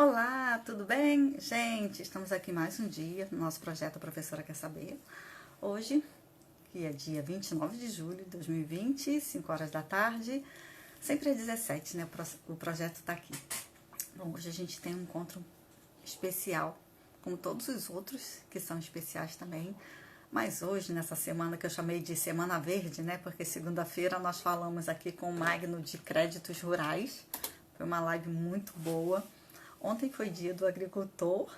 Olá, tudo bem? Gente, estamos aqui mais um dia no nosso projeto A Professora Quer Saber. Hoje, que é dia 29 de julho de 2020, 5 horas da tarde, sempre às 17, né? O projeto está aqui. Bom, hoje a gente tem um encontro especial, como todos os outros, que são especiais também. Mas hoje, nessa semana que eu chamei de Semana Verde, né? Porque segunda-feira nós falamos aqui com o Magno de Créditos Rurais. Foi uma live muito boa. Ontem foi dia do agricultor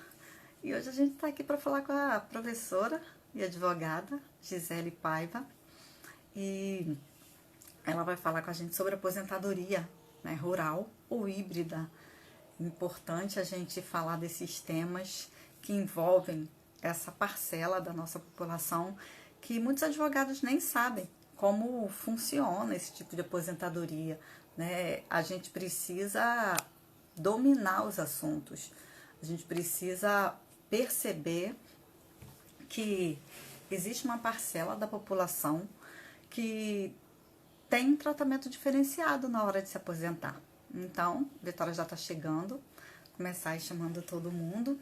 e hoje a gente está aqui para falar com a professora e advogada Gisele Paiva. E ela vai falar com a gente sobre aposentadoria, né, rural ou híbrida. Importante a gente falar desses temas que envolvem essa parcela da nossa população que muitos advogados nem sabem como funciona esse tipo de aposentadoria, né? A gente precisa dominar os assuntos, a gente precisa perceber que existe uma parcela da população que tem um tratamento diferenciado na hora de se aposentar. Então, a Vitória já está chegando, começar aí chamando todo mundo.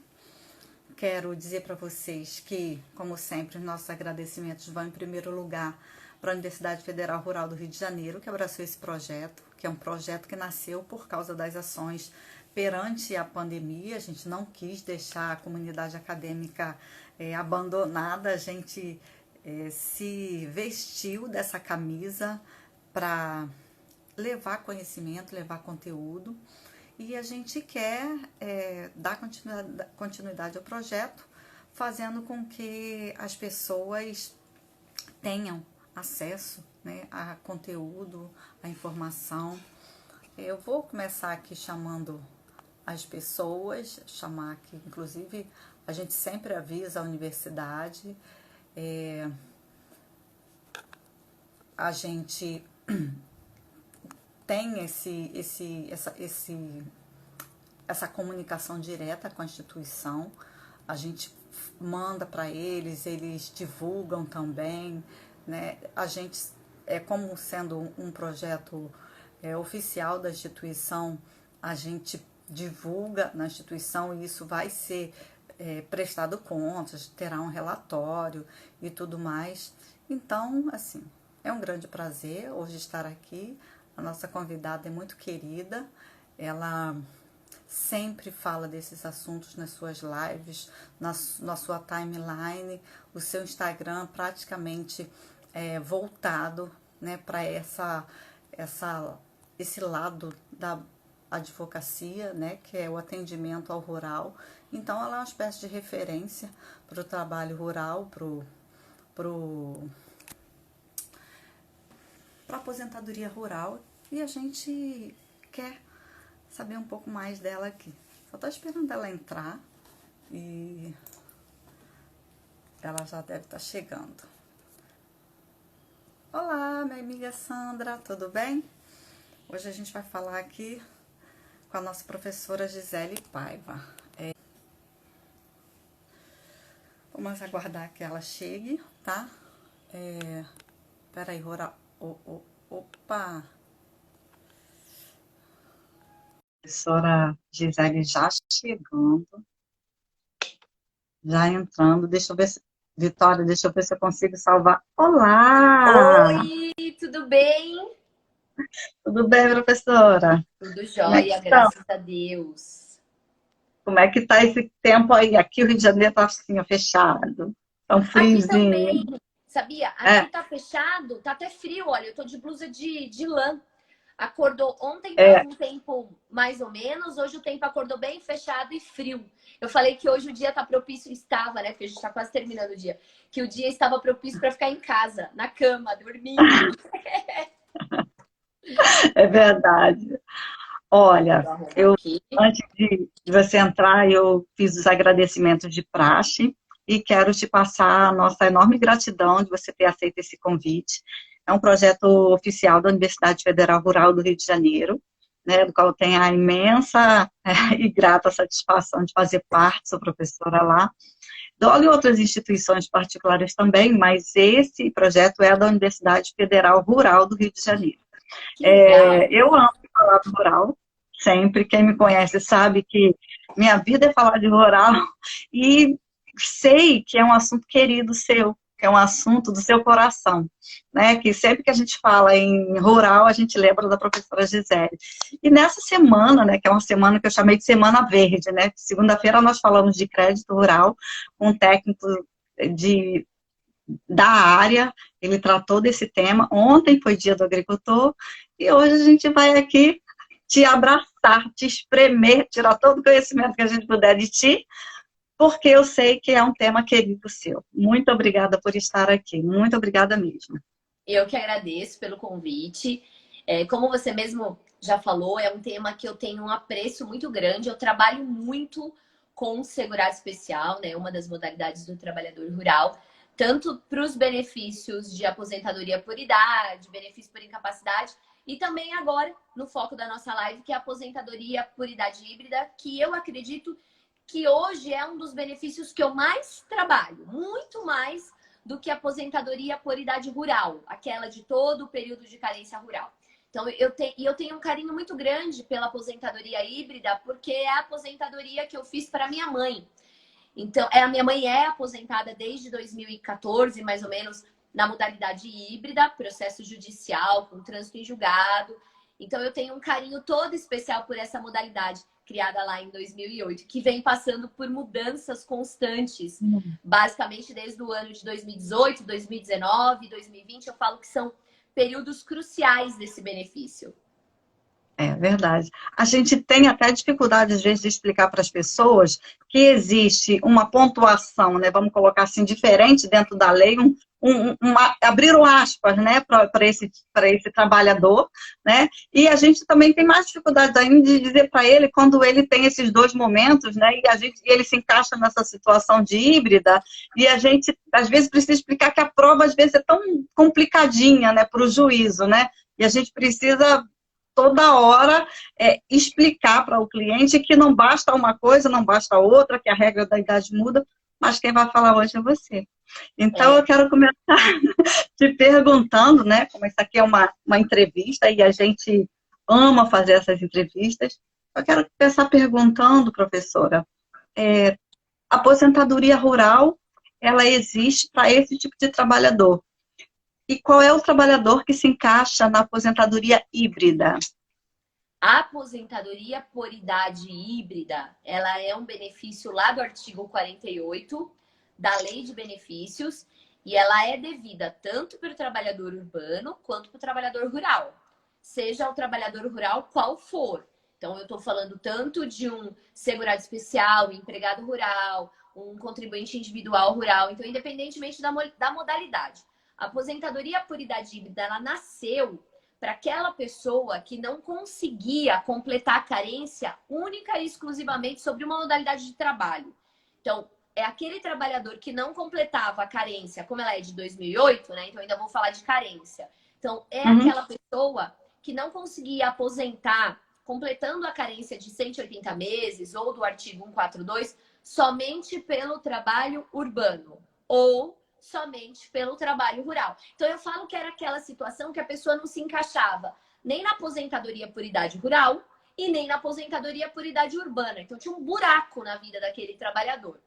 Quero dizer para vocês que, como sempre, nossos agradecimentos vão em primeiro lugar para a Universidade Federal Rural do Rio de Janeiro, que abraçou esse projeto, que é um projeto que nasceu por causa das ações perante a pandemia. A gente não quis deixar a comunidade acadêmica abandonada, a gente se vestiu dessa camisa para levar conhecimento, levar conteúdo, e a gente quer dar continuidade ao projeto, fazendo com que as pessoas tenham acesso, né, a conteúdo, a informação. Eu vou começar aqui chamando as pessoas, chamar aqui, inclusive, a gente sempre avisa a universidade, a gente tem essa comunicação direta com a instituição, a gente manda para eles, eles divulgam também, né? A gente, como sendo um projeto oficial da instituição, a gente divulga na instituição e isso vai ser prestado contas, terá um relatório e tudo mais. Então, assim, é um grande prazer hoje estar aqui. A nossa convidada é muito querida, ela sempre fala desses assuntos nas suas lives, na sua timeline, o seu Instagram praticamente voltado, né, para esse lado da advocacia, né, que é o atendimento ao rural. Então, ela é uma espécie de referência para o trabalho rural, para a aposentadoria rural, e a gente quer saber um pouco mais dela aqui. Só tô esperando ela entrar e ela já deve estar chegando. Olá, minha amiga Sandra, tudo bem? Hoje a gente vai falar aqui com a nossa professora Gisele Paiva. Vamos aguardar que ela chegue, tá? Peraí, opa! Professora Gisele já chegando, já entrando. Deixa eu ver se... Vitória, deixa eu ver se eu consigo salvar. Olá! Oi, tudo bem? Tudo bem, professora? Tudo Como é que jóia, estão? graças a Deus. Como é que tá esse tempo aí? Aqui o Rio de Janeiro tá assim, ó, fechado. Tá um Aqui friozinho. também, sabia? Aqui É, tá fechado, tá até frio, olha, eu tô de blusa de lã. Acordou, ontem tava é, um tempo mais ou menos, hoje o tempo acordou bem fechado e frio. Eu falei que hoje o dia tá propício, estava, né? Porque a gente tá quase terminando o dia. Que o dia estava propício para ficar em casa, na cama, dormindo. é verdade. Olha, Vou arrumar eu aqui. antes de você entrar, eu fiz os agradecimentos de praxe e quero te passar a nossa enorme gratidão de você ter aceito esse convite. É um projeto oficial da Universidade Federal Rural do Rio de Janeiro, né, do qual eu tenho a imensa e grata satisfação de fazer parte, sou professora lá. Dou em outras instituições particulares também, mas esse projeto é da Universidade Federal Rural do Rio de Janeiro. Que legal. Eu amo falar do rural, sempre. Quem me conhece sabe que minha vida é falar de rural e sei que é um assunto querido seu, que é um assunto do seu coração, né? Que sempre que a gente fala em rural, a gente lembra da professora Gisele. E nessa semana, né, que é uma semana que eu chamei de Semana Verde, né? Segunda-feira nós falamos de crédito rural, com um técnico de da área, ele tratou desse tema. Ontem foi Dia do Agricultor e hoje a gente vai aqui te abraçar, te espremer, tirar todo o conhecimento que a gente puder de ti, porque eu sei que é um tema querido seu. Muito obrigada por estar aqui, muito obrigada mesmo. Eu que agradeço pelo convite. Como você mesmo já falou, é um tema que eu tenho um apreço muito grande. Eu trabalho muito com segurado especial, né? Uma das modalidades do trabalhador rural, tanto para os benefícios de aposentadoria por idade, benefício por incapacidade, e também agora, no foco da nossa live, que é a aposentadoria por idade híbrida, que eu acredito que hoje é um dos benefícios que eu mais trabalho, muito mais do que a aposentadoria por idade rural, aquela de todo o período de carência rural. Então, eu tenho um carinho muito grande pela aposentadoria híbrida, porque é a aposentadoria que eu fiz para minha mãe. Então, a minha mãe é aposentada desde 2014, mais ou menos, na modalidade híbrida, processo judicial, com trânsito em julgado. Então, eu tenho um carinho todo especial por essa modalidade, criada lá em 2008, que vem passando por mudanças constantes, basicamente desde o ano de 2018, 2019, 2020. Eu falo que são períodos cruciais desse benefício. É verdade. A gente tem até dificuldade, às vezes, de explicar para as pessoas que existe uma pontuação, né? Vamos colocar assim, diferente dentro da lei, abriram aspas, né, para esse trabalhador, né? E a gente também tem mais dificuldade ainda de dizer para ele quando ele tem esses dois momentos, né? E ele se encaixa nessa situação de híbrida, e a gente, às vezes, precisa explicar que a prova, às vezes, é tão complicadinha, né, para o juízo, né? E a gente precisa toda hora explicar para o cliente que não basta uma coisa, não basta outra, que a regra da idade muda, mas quem vai falar hoje é você. Então, eu quero começar te perguntando, né, como isso aqui é uma entrevista e a gente ama fazer essas entrevistas, eu quero começar perguntando, professora, a aposentadoria rural, ela existe para esse tipo de trabalhador. E qual é o trabalhador que se encaixa na aposentadoria híbrida? A aposentadoria por idade híbrida, ela é um benefício lá do artigo 48 da Lei de Benefícios e ela é devida tanto para o trabalhador urbano quanto para o trabalhador rural, seja o trabalhador rural qual for. Então, eu estou falando tanto de um segurado especial, um empregado rural, um contribuinte individual rural. Então, independentemente da modalidade. A aposentadoria por idade híbrida, ela nasceu para aquela pessoa que não conseguia completar a carência única e exclusivamente sobre uma modalidade de trabalho. Então, é aquele trabalhador que não completava a carência, como ela é de 2008, né? Então, ainda vou falar de carência. Então, é aquela pessoa que não conseguia aposentar completando a carência de 180 meses ou do artigo 142 somente pelo trabalho urbano ou somente pelo trabalho rural. Então, eu falo que era aquela situação que a pessoa não se encaixava nem na aposentadoria por idade rural e nem na aposentadoria por idade urbana. Então, tinha um buraco na vida daquele trabalhador.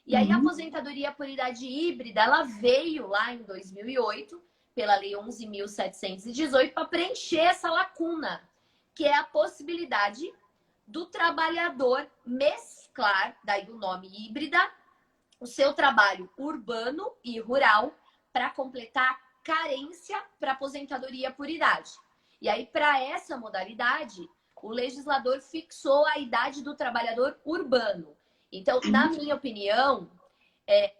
E aí, a aposentadoria por idade híbrida, ela veio lá em 2008, pela Lei 11.718, para preencher essa lacuna, que é a possibilidade do trabalhador mesclar, daí o nome híbrida, o seu trabalho urbano e rural para completar carência para aposentadoria por idade. E aí, para essa modalidade, o legislador fixou a idade do trabalhador urbano. Então, na minha opinião,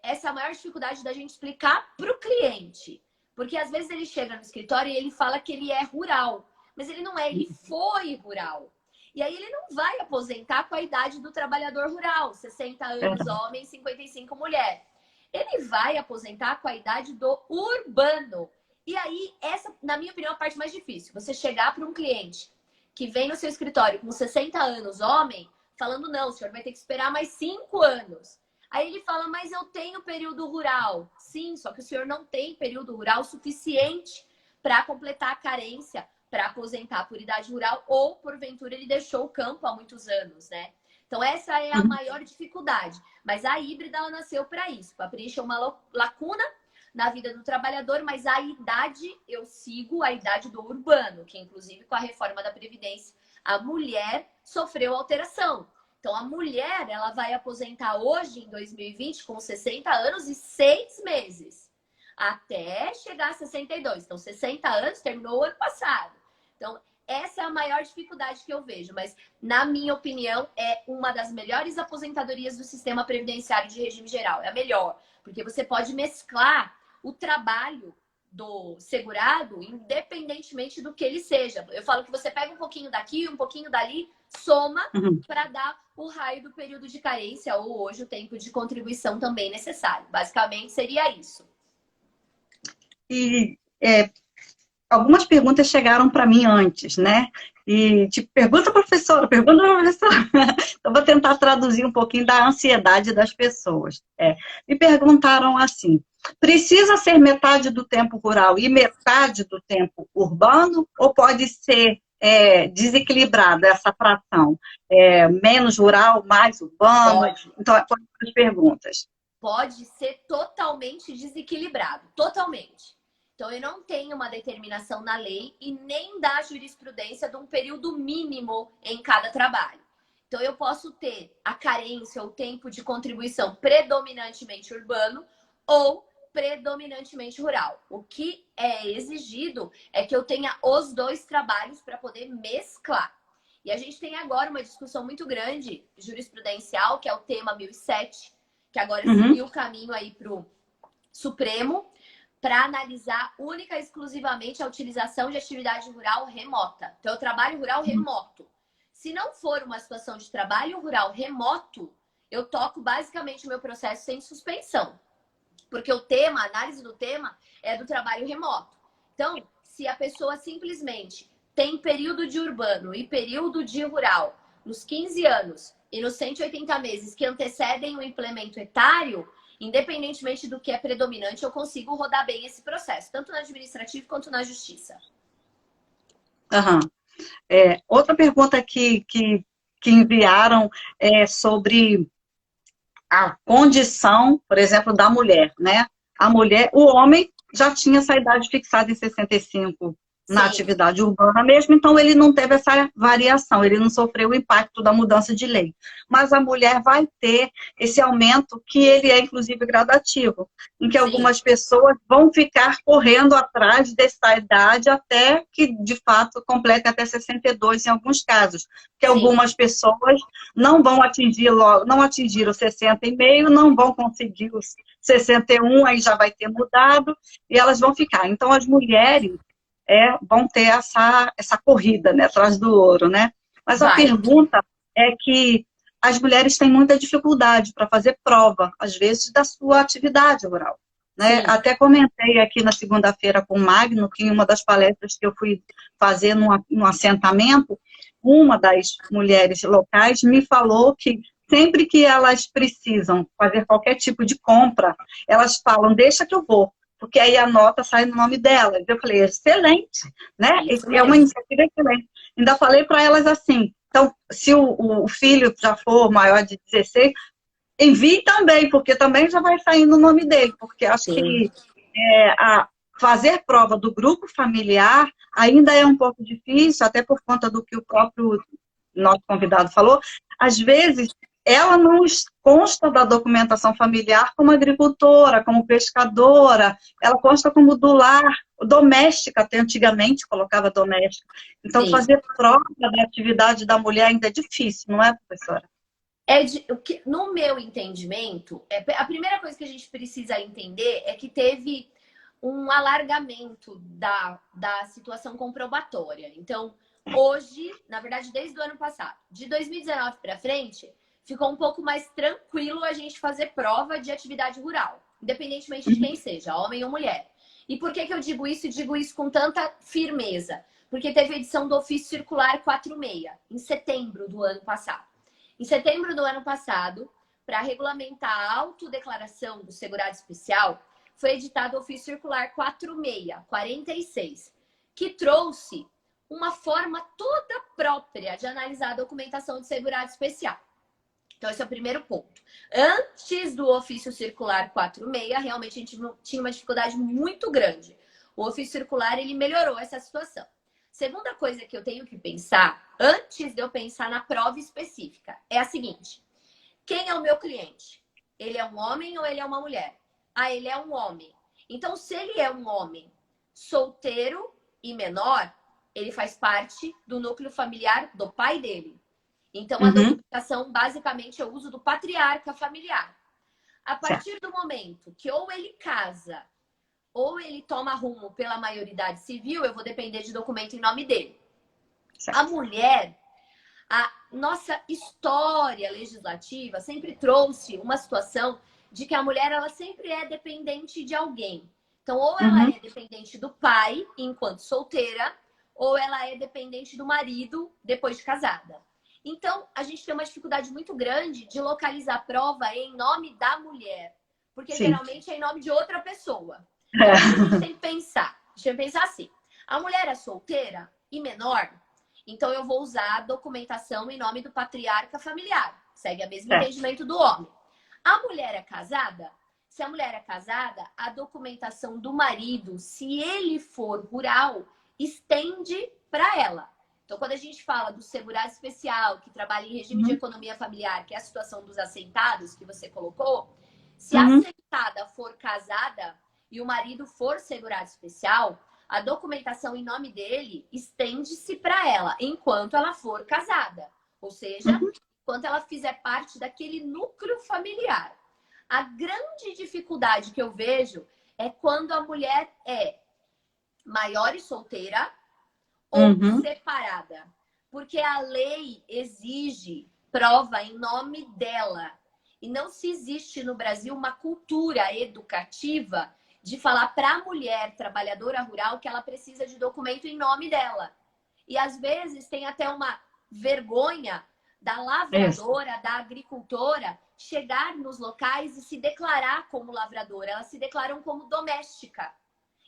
essa é a maior dificuldade da gente explicar para o cliente. Porque às vezes ele chega no escritório e ele fala que ele é rural, mas ele não é, ele foi rural. E aí ele não vai aposentar com a idade do trabalhador rural, 60 anos homem, 55 mulher. Ele vai aposentar com a idade do urbano. E aí, essa, na minha opinião, é a parte mais difícil. Você chegar para um cliente que vem no seu escritório com 60 anos homem, falando, não, o senhor vai ter que esperar mais 5 anos. Aí ele fala, mas eu tenho período rural. Sim, só que o senhor não tem período rural suficiente para completar a carência para aposentar por idade rural ou, porventura, ele deixou o campo há muitos anos, né? Então, essa é a maior dificuldade. Mas a híbrida, ela nasceu para isso, para preencher uma lacuna na vida do trabalhador, mas a idade, eu sigo a idade do urbano, que inclusive com a reforma da Previdência, a mulher sofreu alteração. Então, a mulher, ela vai aposentar hoje, em 2020, com 60 anos e 6 meses, até chegar a 62. Então, 60 anos terminou o ano passado. Então, essa é a maior dificuldade que eu vejo, mas, na minha opinião, é uma das melhores aposentadorias do sistema previdenciário de regime geral. É a melhor, porque você pode mesclar o trabalho do segurado, independentemente do que ele seja. Eu falo que você pega um pouquinho daqui, um pouquinho dali, soma para dar o raio do período de carência ou hoje o tempo de contribuição também necessário. Basicamente, seria isso. E algumas perguntas chegaram para mim antes, né? E tipo, pergunta, professora. Eu vou tentar traduzir um pouquinho da ansiedade das pessoas. Me perguntaram assim, precisa ser metade do tempo rural e metade do tempo urbano? Ou pode ser desequilibrada essa fração? Menos rural, mais urbano? Pode. Então, as perguntas. Pode ser totalmente desequilibrado. Totalmente. Então, eu não tenho uma determinação na lei e nem da jurisprudência de um período mínimo em cada trabalho. Então, eu posso ter a carência ou tempo de contribuição predominantemente urbano ou predominantemente rural. O que é exigido é que eu tenha os dois trabalhos para poder mesclar. E a gente tem agora uma discussão muito grande jurisprudencial, que é o tema 1007, que agora seguiu o caminho aí para o Supremo, para analisar única e exclusivamente a utilização de atividade rural remota. Então, eu trabalho rural remoto. Se não for uma situação de trabalho rural remoto, eu toco basicamente o meu processo sem suspensão. Porque o tema, a análise do tema, é do trabalho remoto. Então, se a pessoa simplesmente tem período de urbano e período de rural nos 15 anos e nos 180 meses que antecedem o implemento etário, independentemente do que é predominante, eu consigo rodar bem esse processo, tanto no administrativo quanto na justiça. Outra pergunta que enviaram é sobre a condição, por exemplo, da mulher, né? A mulher, o homem já tinha essa idade fixada em 65 na atividade urbana mesmo, então ele não teve essa variação, ele não sofreu o impacto da mudança de lei. Mas a mulher vai ter esse aumento que ele é, inclusive, gradativo, em que algumas pessoas vão ficar correndo atrás dessa idade até que, de fato, complete até 62 em alguns casos. Porque algumas pessoas não vão atingir logo, não atingiram 60,5, não vão conseguir os 61, aí já vai ter mudado, e elas vão ficar. Então, as mulheres vão ter essa corrida, né, atrás do ouro, né? Mas a pergunta é que as mulheres têm muita dificuldade para fazer prova, às vezes, da sua atividade rural, né? Até comentei aqui na segunda-feira com o Magno, que em uma das palestras que eu fui fazer num assentamento, uma das mulheres locais me falou que sempre que elas precisam fazer qualquer tipo de compra, elas falam, deixa que eu vou, porque aí a nota sai no nome delas. Eu falei, excelente, né? É uma iniciativa excelente. Ainda falei para elas assim, então, se o filho já for maior de 16, envie também, porque também já vai sair no nome dele, porque acho que fazer prova do grupo familiar ainda é um pouco difícil, até por conta do que o próprio nosso convidado falou. Às vezes, ela não consta da documentação familiar como agricultora, como pescadora, ela consta como do lar, doméstica, até antigamente colocava doméstica. Então, fazer prova da atividade da mulher ainda é difícil, não é, professora? No meu entendimento, a primeira coisa que a gente precisa entender é que teve um alargamento da situação comprobatória. Então, hoje, na verdade, desde o ano passado, de 2019 para frente, ficou um pouco mais tranquilo a gente fazer prova de atividade rural, independentemente de quem seja, homem ou mulher. E por que eu digo isso e digo isso com tanta firmeza? Porque teve a edição do Ofício Circular 46, em setembro do ano passado. Em setembro do ano passado, para regulamentar a autodeclaração do segurado especial, foi editado o Ofício Circular 46, que trouxe uma forma toda própria de analisar a documentação do segurado especial. Então, esse é o primeiro ponto. Antes do ofício circular 46, realmente a gente tinha uma dificuldade muito grande. O ofício circular, ele melhorou essa situação. Segunda coisa que eu tenho que pensar, antes de eu pensar na prova específica, é a seguinte. Quem é o meu cliente? Ele é um homem ou ele é uma mulher? Ah, ele é um homem. Então, se ele é um homem solteiro e menor, ele faz parte do núcleo familiar do pai dele. Então, a documentação, basicamente, é o uso do patriarca familiar. A partir do momento que ou ele casa, ou ele toma rumo pela maioridade civil, eu vou depender de documento em nome dele. Certo. A mulher, a nossa história legislativa sempre trouxe uma situação de que a mulher, ela sempre é dependente de alguém. Então, ou ela é dependente do pai, enquanto solteira, ou ela é dependente do marido, depois de casada. Então, a gente tem uma dificuldade muito grande de localizar a prova em nome da mulher. Porque, geralmente, é em nome de outra pessoa. Então, a gente tem que pensar. Deixa eu pensar assim. A mulher é solteira e menor, então eu vou usar a documentação em nome do patriarca familiar. Segue o mesmo entendimento do homem. A mulher é casada? Se a mulher é casada, a documentação do marido, se ele for rural, estende para ela. Então, quando a gente fala do segurado especial, que trabalha em regime de economia familiar, que é a situação dos assentados que você colocou, se a assentada for casada e o marido for segurado especial, a documentação em nome dele estende-se para ela, enquanto ela for casada. Ou seja, enquanto ela fizer parte daquele núcleo familiar. A grande dificuldade que eu vejo é quando a mulher é maior e solteira, ou separada. Porque a lei exige prova em nome dela. E não se existe no Brasil uma cultura educativa de falar para a mulher trabalhadora rural que ela precisa de documento em nome dela. E às vezes tem até uma vergonha da lavradora, da agricultora, chegar nos locais e se declarar como lavradora. Elas se declaram como doméstica.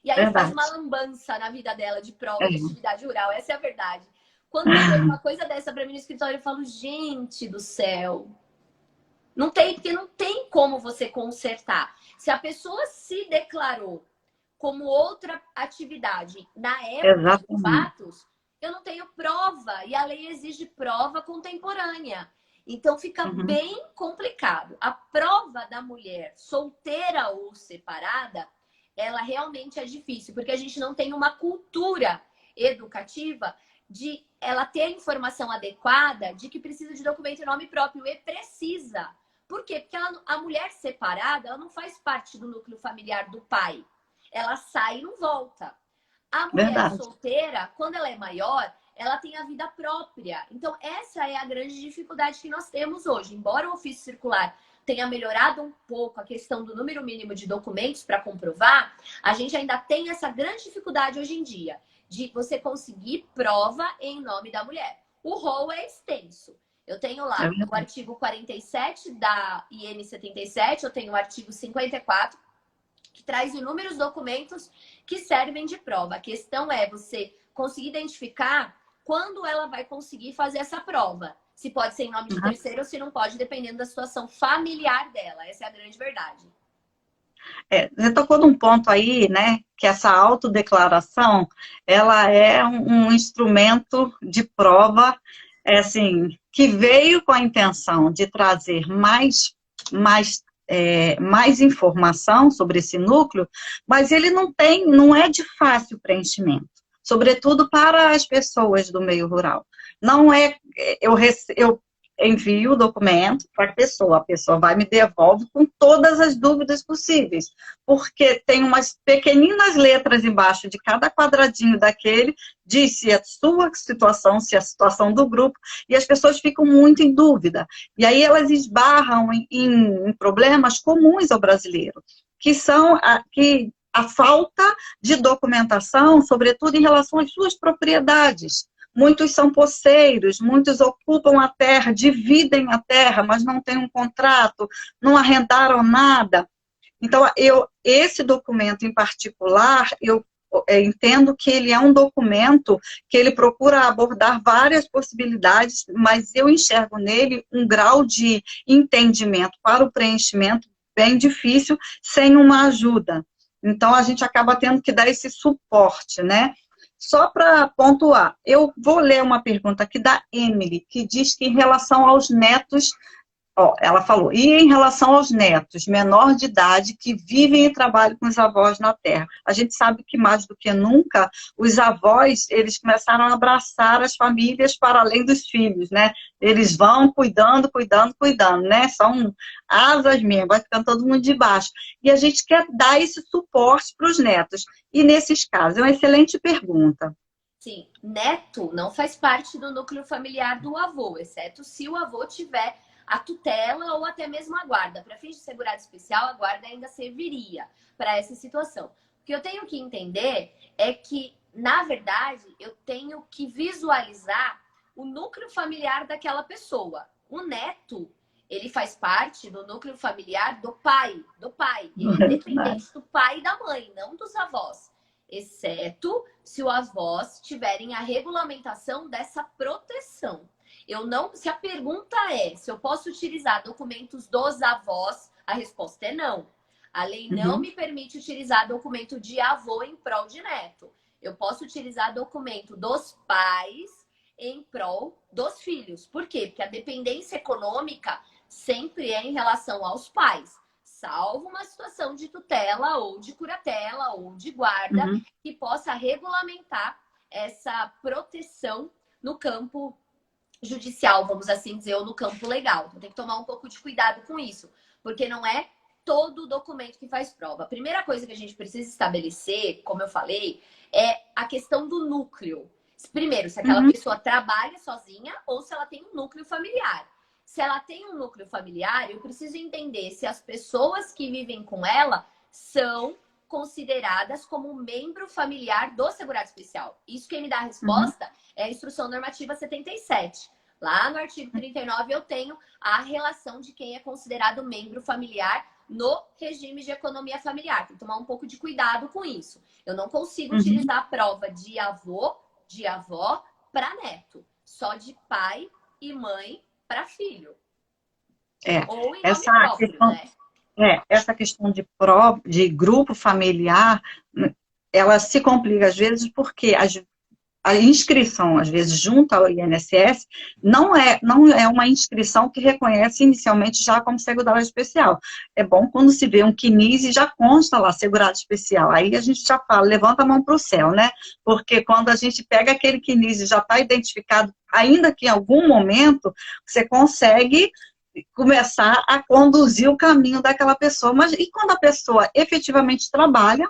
E aí faz uma lambança na vida dela de prova de atividade rural. Essa é a verdade. Quando eu vejo uma coisa dessa para mim no escritório, eu falo, gente do céu. Não tem, porque não tem como você consertar. Se a pessoa se declarou como outra atividade na época dos fatos, eu não tenho prova. E a lei exige prova contemporânea. Então fica bem complicado. A prova da mulher solteira ou separada, ela realmente é difícil, porque a gente não tem uma cultura educativa de ela ter a informação adequada de que precisa de documento em nome próprio, e precisa. Por quê? Porque a mulher separada, ela não faz parte do núcleo familiar do pai. Ela sai e não volta. A mulher solteira, quando ela é maior, ela tem a vida própria. Então, essa é a grande dificuldade que nós temos hoje. Embora o ofício circular tenha melhorado um pouco a questão do número mínimo de documentos para comprovar, a gente ainda tem essa grande dificuldade hoje em dia de você conseguir prova em nome da mulher. O rol é extenso. Eu tenho lá o artigo 47 da IN 77, eu tenho o artigo 54, que traz inúmeros documentos que servem de prova. A questão é você conseguir identificar quando ela vai conseguir fazer essa prova. Se pode ser em nome de terceiro ou se não pode, dependendo da situação familiar dela. Essa é a grande verdade. Você tocou num ponto aí, né, que essa autodeclaração, ela é um instrumento de prova, assim, que veio com a intenção de trazer mais informação sobre esse núcleo, mas ele não é de fácil preenchimento, sobretudo para as pessoas do meio rural. Não é, eu envio o documento para a pessoa vai me devolve com todas as dúvidas possíveis, porque tem umas pequeninas letras embaixo de cada quadradinho daquele, diz se é a sua situação, se é a situação do grupo, e as pessoas ficam muito em dúvida. E aí elas esbarram em problemas comuns ao brasileiro, que são a falta de documentação, sobretudo em relação às suas propriedades. Muitos são poceiros, muitos ocupam a terra, dividem a terra, mas não têm um contrato, não arrendaram nada. Então, esse documento em particular, eu entendo que ele é um documento que ele procura abordar várias possibilidades, mas eu enxergo nele um grau de entendimento para o preenchimento bem difícil, sem uma ajuda. Então, a gente acaba tendo que dar esse suporte, né? Só para pontuar, eu vou ler uma pergunta aqui da Emily, que diz que em relação aos netos, ó, ela falou, e em relação aos netos, menor de idade, que vivem e trabalham com os avós na terra? A gente sabe que mais do que nunca, os avós, eles começaram a abraçar as famílias para além dos filhos, né? Eles vão cuidando, cuidando, cuidando, né? São asas mesmo, vai ficando todo mundo de baixo. E a gente quer dar esse suporte para os netos. E nesses casos, é uma excelente pergunta. Sim, neto não faz parte do núcleo familiar do avô, exceto se o avô tiver a tutela ou até mesmo a guarda. Para fins de segurado especial, a guarda ainda serviria para essa situação. O que eu tenho que entender é que, na verdade, eu tenho que visualizar o núcleo familiar daquela pessoa. O neto, ele faz parte do núcleo familiar do pai. Ele é dependente do pai e da mãe, não dos avós. Exceto se os avós tiverem a regulamentação dessa proteção. Se a pergunta é se eu posso utilizar documentos dos avós, a resposta é não. A lei não me permite utilizar documento de avô em prol de neto. Eu posso utilizar documento dos pais em prol dos filhos. Por quê? Porque a dependência econômica sempre é em relação aos pais, salvo uma situação de tutela ou de curatela ou de guarda que possa regulamentar essa proteção no campo judicial, vamos assim dizer, ou no campo legal. Então tem que tomar um pouco de cuidado com isso, porque não é todo documento que faz prova. A primeira coisa que a gente precisa estabelecer, como eu falei, é a questão do núcleo. Primeiro, se aquela pessoa trabalha sozinha ou se ela tem um núcleo familiar. Se ela tem um núcleo familiar, eu preciso entender se as pessoas que vivem com ela são consideradas como membro familiar do segurado especial. Isso quem me dá a resposta é a Instrução Normativa 77. Lá no artigo 39 eu tenho a relação de quem é considerado membro familiar no regime de economia familiar. Tem que tomar um pouco de cuidado com isso. Eu não consigo utilizar a prova de avô, de avó para neto. Só de pai e mãe para filho. Ou em nome próprio, né? Essa questão de grupo familiar, ela se complica às vezes porque a inscrição, às vezes, junto ao INSS, não é uma inscrição que reconhece inicialmente já como segurado especial. É bom quando se vê um CNIS e já consta lá, segurado especial. Aí a gente já fala, levanta a mão para o céu, né? Porque quando a gente pega aquele CNIS e já está identificado, ainda que em algum momento, você consegue começar a conduzir o caminho daquela pessoa. Mas e quando a pessoa efetivamente trabalha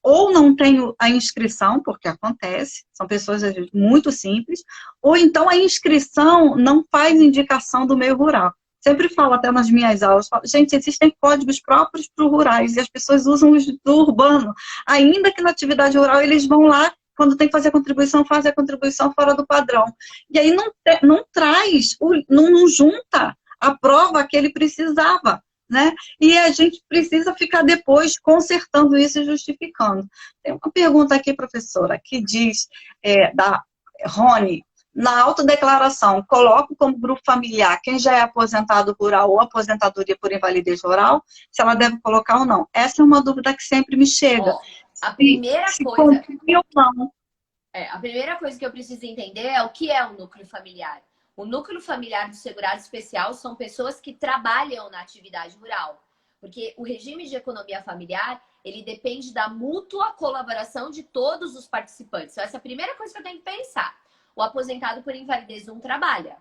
ou não tem a inscrição, porque acontece, são pessoas às vezes, muito simples, ou então a inscrição não faz indicação do meio rural. Sempre falo até nas minhas aulas, gente, existem códigos próprios para os rurais, e as pessoas usam os do urbano, ainda que na atividade rural eles vão lá, quando tem que fazer a contribuição, faz a contribuição fora do padrão. E aí não traz, não junta a prova que ele precisava, né? E a gente precisa ficar depois consertando isso e justificando. Tem uma pergunta aqui, professora, que diz, da Rony, na autodeclaração, coloco como grupo familiar quem já é aposentado rural ou aposentadoria por invalidez rural, se ela deve colocar ou não. Essa é uma dúvida que sempre me chega. A primeira coisa... ou não. A primeira coisa que eu preciso entender é o que é um núcleo familiar. O núcleo familiar do segurado especial são pessoas que trabalham na atividade rural. Porque o regime de economia familiar, ele depende da mútua colaboração de todos os participantes. Então, essa é a primeira coisa que eu tenho que pensar. O aposentado por invalidez não trabalha.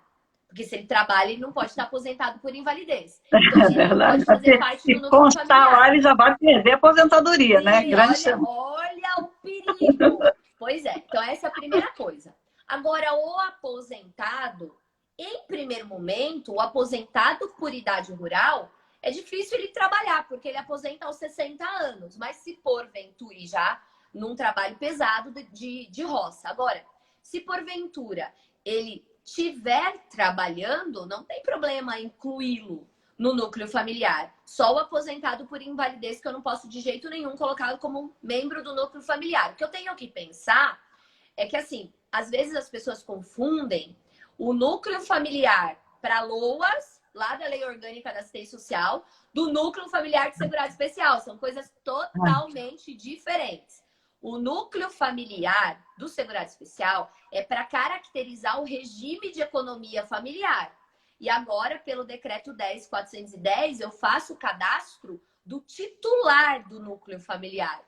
Porque se ele trabalha, ele não pode estar aposentado por invalidez. Então, ele não pode fazer parte do núcleo familiar. Lá, ele já vai perder a aposentadoria, né? Olha o perigo. Pois é. Então, essa é a primeira coisa. Agora, o aposentado, em primeiro momento, o aposentado por idade rural, é difícil ele trabalhar, porque ele aposenta aos 60 anos. Mas se porventura, e já num trabalho pesado de roça. Agora, se porventura ele estiver trabalhando, não tem problema incluí-lo. no núcleo familiar. Só o aposentado por invalidez que eu não posso de jeito nenhum colocar como membro do núcleo familiar. O que eu tenho que pensar é que, assim, às vezes as pessoas confundem o núcleo familiar para LOAS, lá da Lei Orgânica da Assistência Social, do núcleo familiar de segurado especial. São coisas totalmente diferentes. O núcleo familiar do segurado especial é para caracterizar o regime de economia familiar. E agora, pelo decreto 10.410, eu faço o cadastro do titular do núcleo familiar.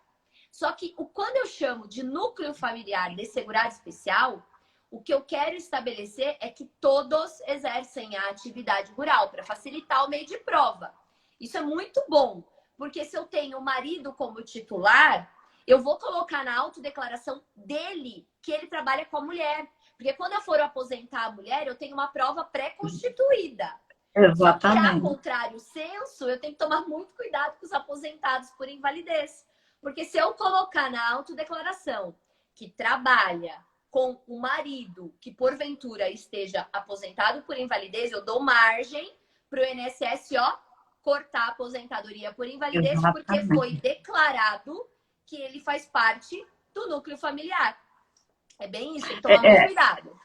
Só que quando eu chamo de núcleo familiar de segurado especial, o que eu quero estabelecer é que todos exercem a atividade rural para facilitar o meio de prova. Isso é muito bom, porque se eu tenho o marido como titular, eu vou colocar na autodeclaração dele que ele trabalha com a mulher. Porque quando eu for aposentar a mulher, eu tenho uma prova pré-constituída. Só que, a contrário senso, eu tenho que tomar muito cuidado com os aposentados por invalidez. Porque se eu colocar na autodeclaração que trabalha com o marido que, porventura, esteja aposentado por invalidez, eu dou margem para o INSS, cortar a aposentadoria por invalidez, porque foi declarado que ele faz parte do núcleo familiar. É bem isso, tem que tomar muito cuidado.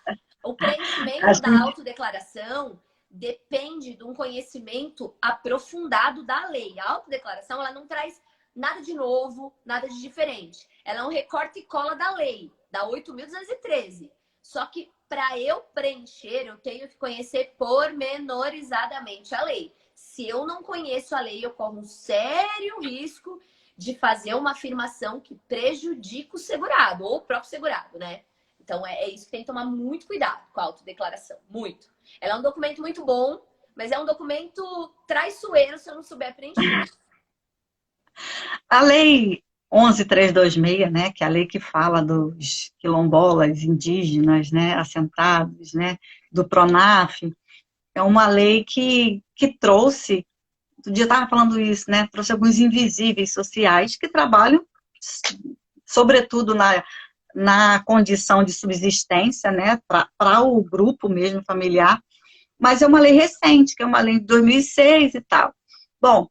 O preenchimento da autodeclaração depende de um conhecimento aprofundado da lei. A autodeclaração, ela não traz nada de novo, nada de diferente. Ela é um recorte e cola da lei, da 8.213. Só que para eu preencher, eu tenho que conhecer pormenorizadamente a lei. Se eu não conheço a lei, eu corro um sério risco de fazer uma afirmação que prejudica o segurado, ou o próprio segurado, né? Então, é isso que tem que tomar muito cuidado com a autodeclaração. Muito. Ela é um documento muito bom, mas é um documento traiçoeiro se eu não souber preencher. A lei 11.326, né, que é a lei que fala dos quilombolas, indígenas, né, assentados, né, do PRONAF, é uma lei que trouxe, outro dia eu estava falando isso, né, trouxe alguns invisíveis sociais que trabalham, sobretudo na condição de subsistência, né, para o grupo mesmo familiar, mas é uma lei recente, que é uma lei de 2006 e tal. Bom,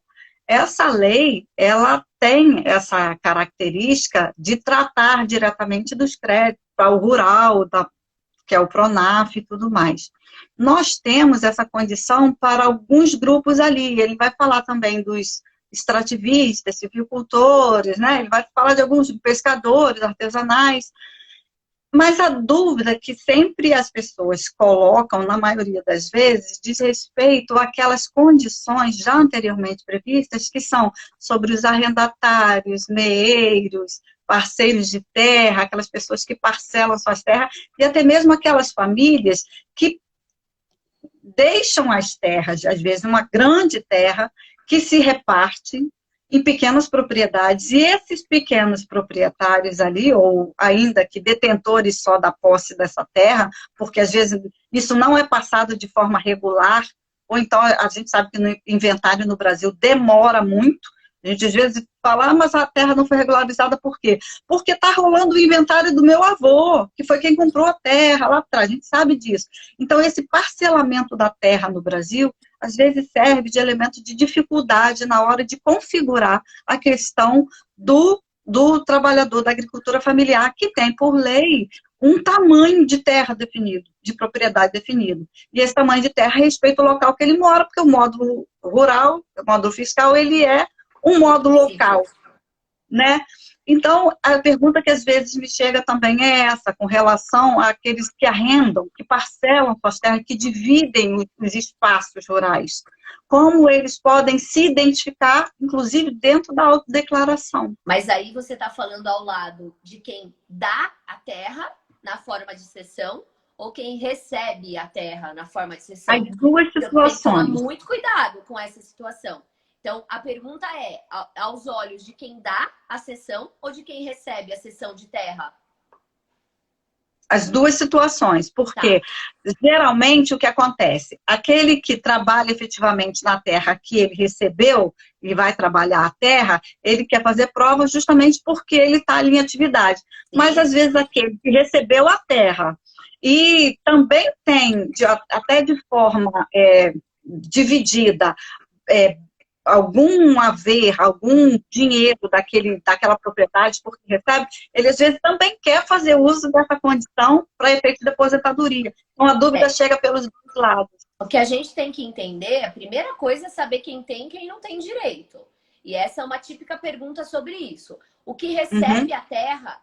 essa lei, ela tem essa característica de tratar diretamente dos créditos para o rural, que é o PRONAF e tudo mais. Nós temos essa condição para alguns grupos ali, ele vai falar também dos extrativistas, silvicultores, né? Ele vai falar de alguns pescadores artesanais, mas a dúvida que sempre as pessoas colocam, na maioria das vezes, diz respeito àquelas condições já anteriormente previstas, que são sobre os arrendatários, meeiros, parceiros de terra, aquelas pessoas que parcelam suas terras, e até mesmo aquelas famílias que deixam as terras, às vezes uma grande terra, que se reparte em pequenas propriedades, e esses pequenos proprietários ali, ou ainda que detentores só da posse dessa terra, porque às vezes isso não é passado de forma regular, ou então a gente sabe que no inventário no Brasil demora muito, a gente às vezes fala, mas a terra não foi regularizada por quê? Porque está rolando o inventário do meu avô, que foi quem comprou a terra lá atrás, a gente sabe disso. Então esse parcelamento da terra no Brasil, às vezes serve de elemento de dificuldade na hora de configurar a questão do trabalhador da agricultura familiar, que tem, por lei, um tamanho de terra definido, de propriedade definido. E esse tamanho de terra respeita o local que ele mora, porque o módulo rural, o módulo fiscal, ele é um módulo local, né? Então, a pergunta que às vezes me chega também é essa, com relação àqueles que arrendam, que parcelam suas terras, que dividem os espaços rurais. Como eles podem se identificar, inclusive dentro da autodeclaração. Mas aí você está falando ao lado de quem dá a terra na forma de cessão ou quem recebe a terra na forma de cessão? As duas situações. Então, tem que tomar muito cuidado com essa situação. Então, a pergunta é, aos olhos de quem dá a cessão ou de quem recebe a cessão de terra? As duas situações, porque geralmente o que acontece? Aquele que trabalha efetivamente na terra que ele recebeu e vai trabalhar a terra, ele quer fazer prova justamente porque ele está ali em atividade. Sim. Mas às vezes aquele que recebeu a terra e também tem, até de forma dividida, algum haver, algum dinheiro daquela propriedade porque recebe, ele às vezes também quer fazer uso dessa condição para efeito de aposentadoria. Então a dúvida chega pelos dois lados. O que a gente tem que entender, a primeira coisa é saber quem tem e quem não tem direito. E essa é uma típica pergunta sobre isso. O que recebe a terra,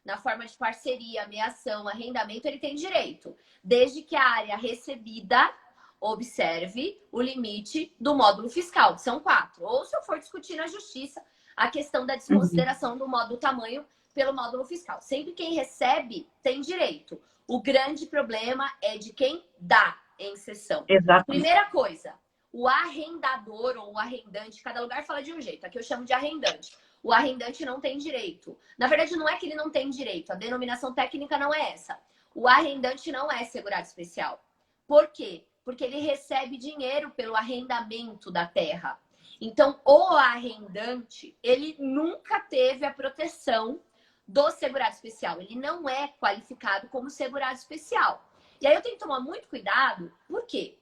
na forma de parceria, ameação, arrendamento, ele tem direito. Desde que a área recebida observe o limite do módulo fiscal, que são 4. Ou se eu for discutir na justiça a questão da desconsideração do módulo tamanho pelo módulo fiscal. Sempre quem recebe tem direito. O grande problema é de quem dá em cessão. Exato. Primeira coisa, o arrendador ou o arrendante, cada lugar fala de um jeito. Aqui eu chamo de arrendante. O arrendante não tem direito. Na verdade, não é que ele não tem direito. A denominação técnica não é essa. O arrendante não é segurado especial. Por quê? Porque ele recebe dinheiro pelo arrendamento da terra. Então, o arrendante, ele nunca teve a proteção do segurado especial. Ele não é qualificado como segurado especial. E aí eu tenho que tomar muito cuidado. Por quê?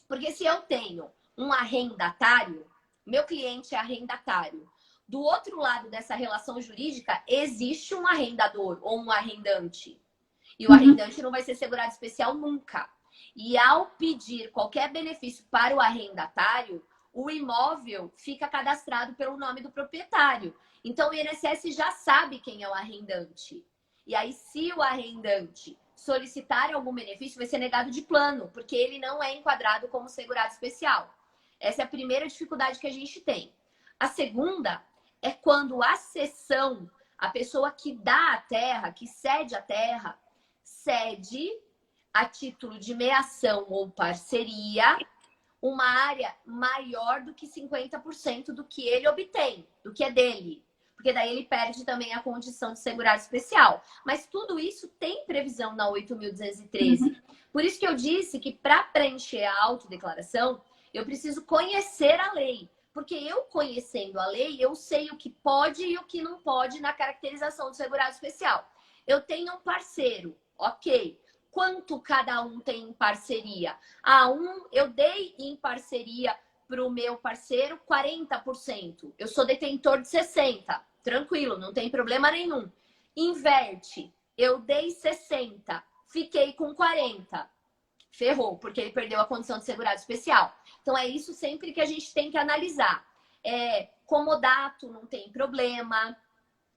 Porque se eu tenho um arrendatário, meu cliente é arrendatário. Do outro lado dessa relação jurídica, existe um arrendador ou um arrendante. E o arrendante não vai ser segurado especial nunca. E ao pedir qualquer benefício para o arrendatário, o imóvel fica cadastrado pelo nome do proprietário. Então, o INSS já sabe quem é o arrendante. E aí, se o arrendante solicitar algum benefício, vai ser negado de plano, porque ele não é enquadrado como segurado especial. Essa é a primeira dificuldade que a gente tem. A segunda é quando a cessão, a pessoa que dá a terra, que cede a terra, cede a título de meação ou parceria uma área maior do que 50% do que ele obtém, do que é dele. Porque daí ele perde também a condição de segurado especial. Mas tudo isso tem previsão na 8.213. Por isso que eu disse que para preencher a autodeclaração, eu preciso conhecer a lei. Porque eu conhecendo a lei, eu sei o que pode e o que não pode na caracterização do segurado especial. Eu tenho um parceiro, ok. Quanto cada um tem em parceria? Eu dei em parceria para o meu parceiro 40%. Eu sou detentor de 60%. Tranquilo, não tem problema nenhum. Inverte. Eu dei 60%. Fiquei com 40%. Ferrou, porque ele perdeu a condição de segurado especial. Então, é isso sempre que a gente tem que analisar. Comodato, não tem problema.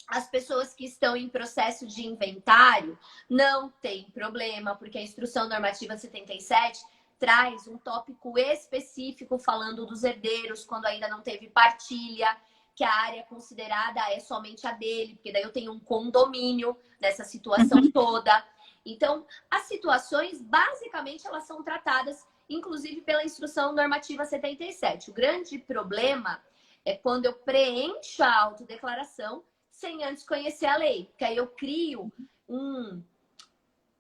As pessoas que estão em processo de inventário não tem problema, porque a Instrução Normativa 77 traz um tópico específico falando dos herdeiros, quando ainda não teve partilha, que a área considerada é somente a dele, porque daí eu tenho um condomínio nessa situação toda. Então, as situações, basicamente, elas são tratadas, inclusive, pela Instrução Normativa 77. O grande problema é quando eu preencho a autodeclaração sem antes conhecer a lei. Porque aí eu crio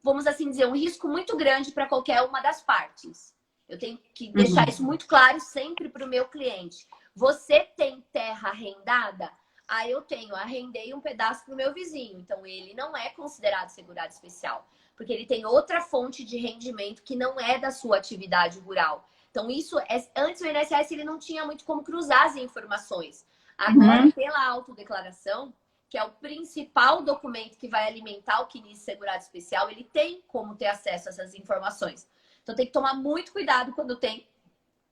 vamos assim dizer, um risco muito grande para qualquer uma das partes. Eu tenho que deixar isso muito claro sempre para o meu cliente. Você tem terra arrendada? Eu arrendei um pedaço para o meu vizinho. Então, ele não é considerado segurado especial. Porque ele tem outra fonte de rendimento que não é da sua atividade rural. Então, antes o INSS ele não tinha muito como cruzar as informações. Agora, pela autodeclaração, que é o principal documento que vai alimentar o CNIS segurado especial, ele tem como ter acesso a essas informações. Então, tem que tomar muito cuidado quando tem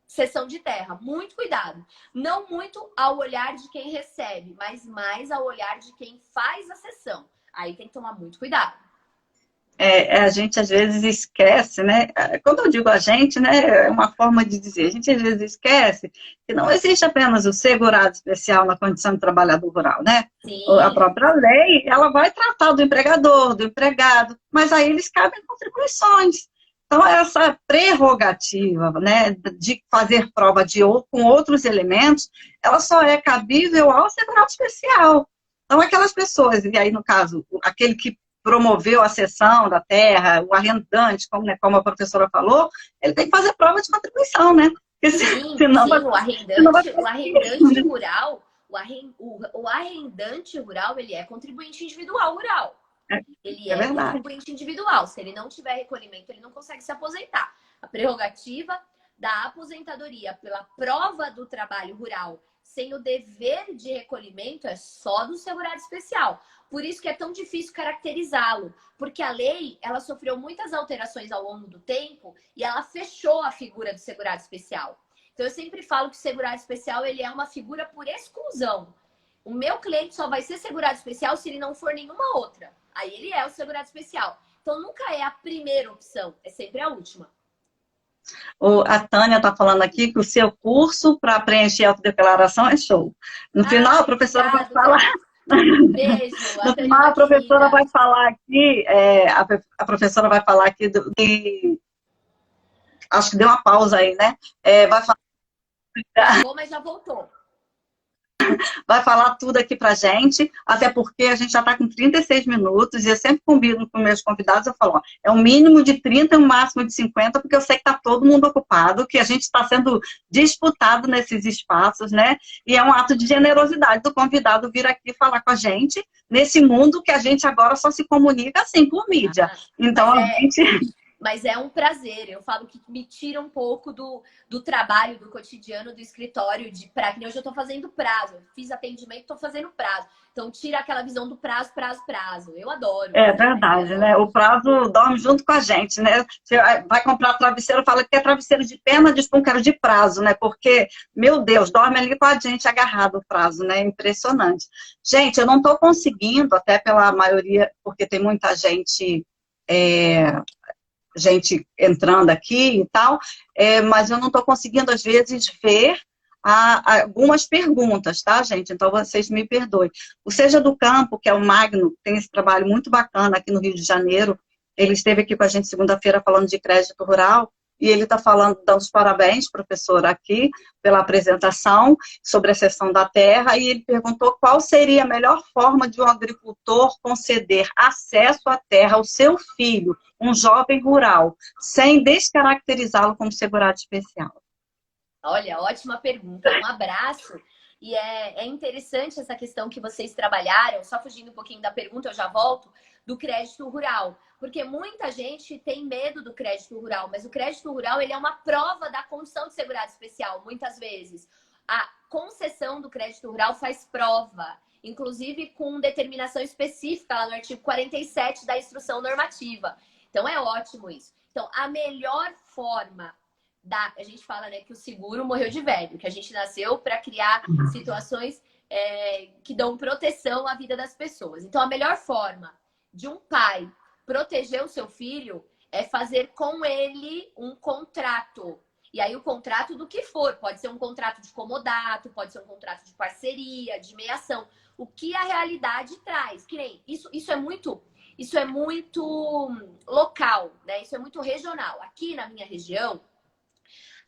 cessão de terra. Muito cuidado. Não muito ao olhar de quem recebe, mas mais ao olhar de quem faz a cessão. Aí tem que tomar muito cuidado. A gente às vezes esquece, né? Quando eu digo a gente, né, é uma forma de dizer, a gente às vezes esquece que não existe apenas o segurado especial na condição de trabalhador rural, né? Sim. A própria lei, ela vai tratar do empregador, do empregado, mas aí eles cabem contribuições. Então, essa prerrogativa, né, de fazer prova com outros elementos, ela só é cabível ao segurado especial. Então, aquelas pessoas, e aí no caso, aquele que promoveu a cessão da terra, o arrendante, como a professora falou, ele tem que fazer prova de contribuição, né? Porque senão o arrendante rural, ele é contribuinte individual rural. Ele é contribuinte individual. Se ele não tiver recolhimento, ele não consegue se aposentar. A prerrogativa da aposentadoria pela prova do trabalho rural sem o dever de recolhimento é só do segurado especial. Por isso que é tão difícil caracterizá-lo, porque a lei ela sofreu muitas alterações ao longo do tempo e ela fechou a figura do segurado especial. Então eu sempre falo que o segurado especial ele é uma figura por exclusão. O meu cliente só vai ser segurado especial se ele não for nenhuma outra. Aí ele é o segurado especial. Então nunca é a primeira opção, é sempre a última. A Tânia está falando aqui que o seu curso para preencher a autodeclaração é show. No final, a professora vai falar. Beijo. No final, a professora vai falar aqui, a professora vai falar aqui acho que deu uma pausa aí, né? Vai falar. Travou, mas já voltou. Vai falar tudo aqui pra gente, até porque a gente já está com 36 minutos, e eu sempre combino com meus convidados, eu falo, ó, é um mínimo de 30 e um máximo de 50, porque eu sei que está todo mundo ocupado, que a gente está sendo disputado nesses espaços, né? E é um ato de generosidade do convidado vir aqui falar com a gente, nesse mundo que a gente agora só se comunica assim, por mídia. Então, a gente... Mas é um prazer. Eu falo que me tira um pouco do trabalho, do cotidiano, do escritório, de prazo. Hoje eu estou fazendo prazo. Eu fiz atendimento, estou fazendo prazo. Então, tira aquela visão do prazo. Eu adoro. É verdade, né? O prazo dorme junto com a gente, né? Você vai comprar travesseiro, fala que é travesseiro de pena, diz que eu quero de prazo, né? Porque, meu Deus, dorme ali com a gente agarrado o prazo, né? Impressionante. Gente, eu não estou conseguindo, até pela maioria, porque tem muita gente... gente entrando aqui e tal, mas eu não estou conseguindo, às vezes, ver algumas perguntas, tá, gente? Então, vocês me perdoem. O Seja do Campo, que é o Magno, tem esse trabalho muito bacana aqui no Rio de Janeiro, ele esteve aqui com a gente segunda-feira falando de crédito rural, e ele está falando, dando os parabéns, professor, aqui, pela apresentação sobre a cessão da terra, e ele perguntou qual seria a melhor forma de um agricultor conceder acesso à terra ao seu filho, um jovem rural, sem descaracterizá-lo como segurado especial. Olha, ótima pergunta, um abraço. E é interessante essa questão que vocês trabalharam, só fugindo um pouquinho da pergunta, eu já volto, do crédito rural. Porque muita gente tem medo do crédito rural, mas o crédito rural ele é uma prova da condição de segurado especial, muitas vezes. A concessão do crédito rural faz prova, inclusive com determinação específica lá no artigo 47 da instrução normativa. Então é ótimo isso. Então, a melhor forma a gente fala, né, que o seguro morreu de velho, que a gente nasceu para criar situações que dão proteção à vida das pessoas. Então, a melhor forma de um pai proteger o seu filho é fazer com ele um contrato. E aí, o contrato do que for. Pode ser um contrato de comodato, pode ser um contrato de parceria, de mediação. O que a realidade traz. Que nem, isso é muito local, né? Isso é muito regional. Aqui na minha região,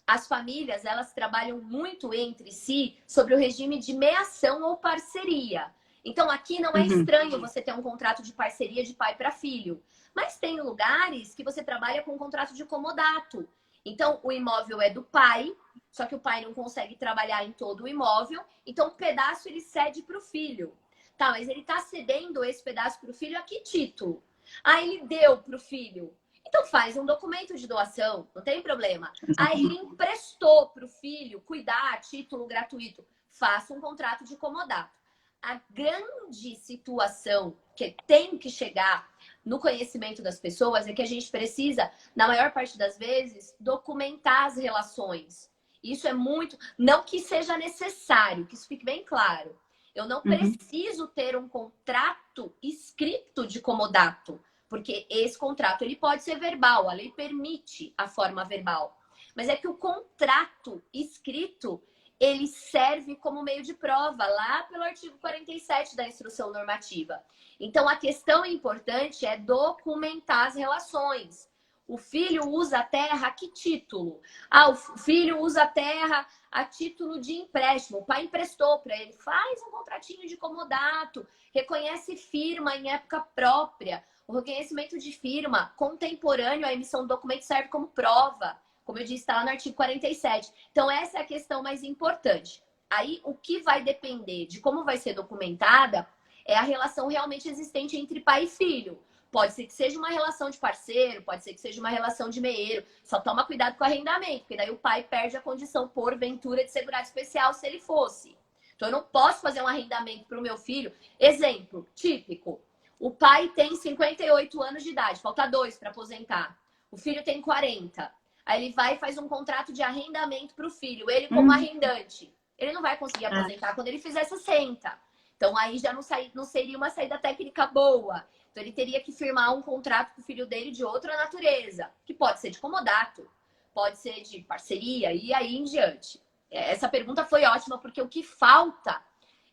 as famílias, elas trabalham muito entre si sobre o regime de meação ou parceria. Então, aqui não é estranho você ter um contrato de parceria de pai para filho. Mas tem lugares que você trabalha com um contrato de comodato. Então, o imóvel é do pai, só que o pai não consegue trabalhar em todo o imóvel. Então, um pedaço ele cede para o filho. Tá, mas ele está cedendo esse pedaço para o filho a que título? Ah, ele deu para o filho. Então faz um documento de doação, não tem problema. Aí ele emprestou para o filho cuidar a título gratuito. Faça um contrato de comodato. A grande situação que tem que chegar no conhecimento das pessoas é que a gente precisa, na maior parte das vezes, documentar as relações. Isso é muito... Não que seja necessário, que isso fique bem claro. Eu não preciso ter um contrato escrito de comodato. Porque esse contrato ele pode ser verbal, a lei permite a forma verbal. Mas é que o contrato escrito, ele serve como meio de prova, lá pelo artigo 47 da instrução normativa. Então, a questão importante é documentar as relações. O filho usa a terra a que título? Ah, o filho usa a terra a título de empréstimo. O pai emprestou para ele. Faz um contratinho de comodato, reconhece firma em época própria. O reconhecimento de firma contemporâneo à emissão do documento serve como prova. Como eu disse, está lá no artigo 47. Então, essa é a questão mais importante. Aí, o que vai depender de como vai ser documentada é a relação realmente existente entre pai e filho. Pode ser que seja uma relação de parceiro, pode ser que seja uma relação de meieiro. Só toma cuidado com o arrendamento, porque daí o pai perde a condição, porventura, de segurado especial se ele fosse. Então, eu não posso fazer um arrendamento para o meu filho. Exemplo típico. O pai tem 58 anos de idade, falta 2 para aposentar. O filho tem 40. Aí ele vai e faz um contrato de arrendamento para o filho, ele como arrendante. Ele não vai conseguir aposentar quando ele fizer 60. Então, aí já não seria uma saída técnica boa. Então, ele teria que firmar um contrato com o filho dele de outra natureza, que pode ser de comodato, pode ser de parceria e aí em diante. Essa pergunta foi ótima, porque o que falta